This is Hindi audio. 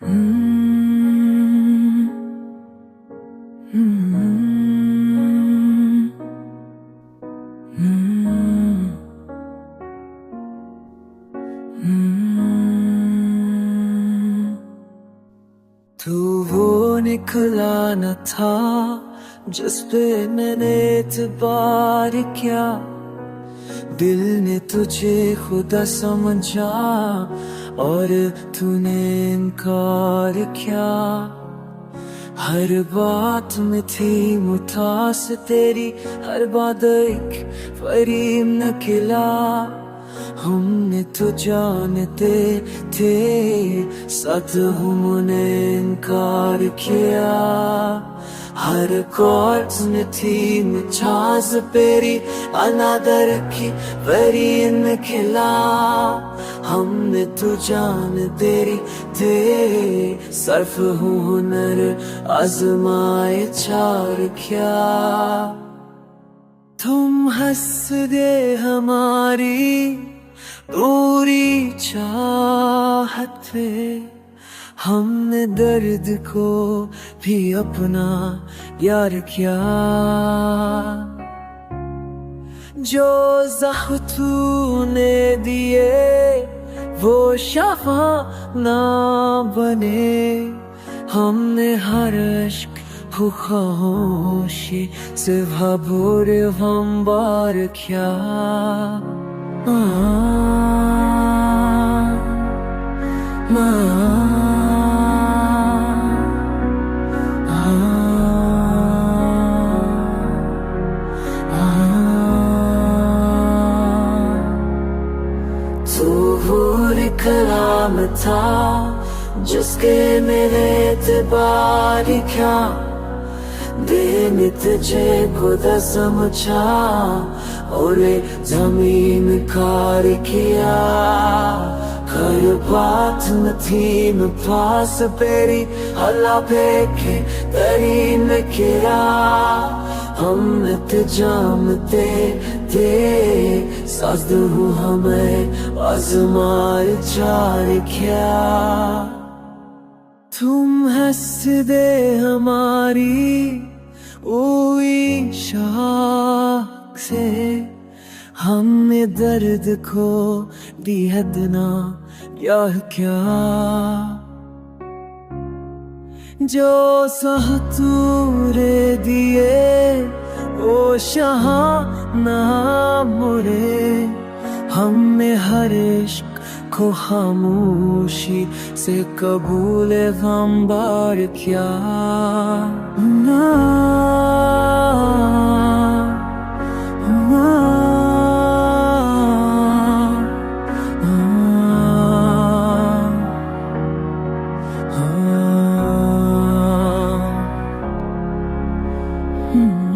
हम्म, हम्म, हम्म, हम्म। तू वो निकला न था जिस पे मैंने एतबार किया। दिल ने तुझे खुदा समझा और तूने इनकार किया। हर बात में थी मुठास तेरी, हर बात एक फरीब न खिला। हमने तो जानते थे सत हमने इनकार किया। हर कॉर्ड में थी मिठास तेरी, अनादर की परी न खिला। हमने तो जानते थे सर्फ हुनर आजमाए चार क्या। तुम हंस दे हमारी पूरी चाहत पे, हमने दर्द को भी अपना यार किया। जो ज़ख्म तूने दिए वो शफा ना बने। हमने हर इश्क को खामोशी से भरपूर हमवार किया। तू भूल कलाम था जिसके मेरे एतबार क्या। दिन तुझे खुदा समझा और जमीन कार किया। हर बात में थी न पास तेरी, अल्लाह फेंके तरी न किया। हमने तो जानते थे साज़ हूँ हमें आज़माए चार क्या। तुम हंस दे हमारी ओई शाख से, हमने दर्द को दी हद ना यह क्या। जो सहतूरे दिए ओ शहा ना मुरे। हमने हर इश्क को खामोशी से कबूल हमवार किया। ना Hmm.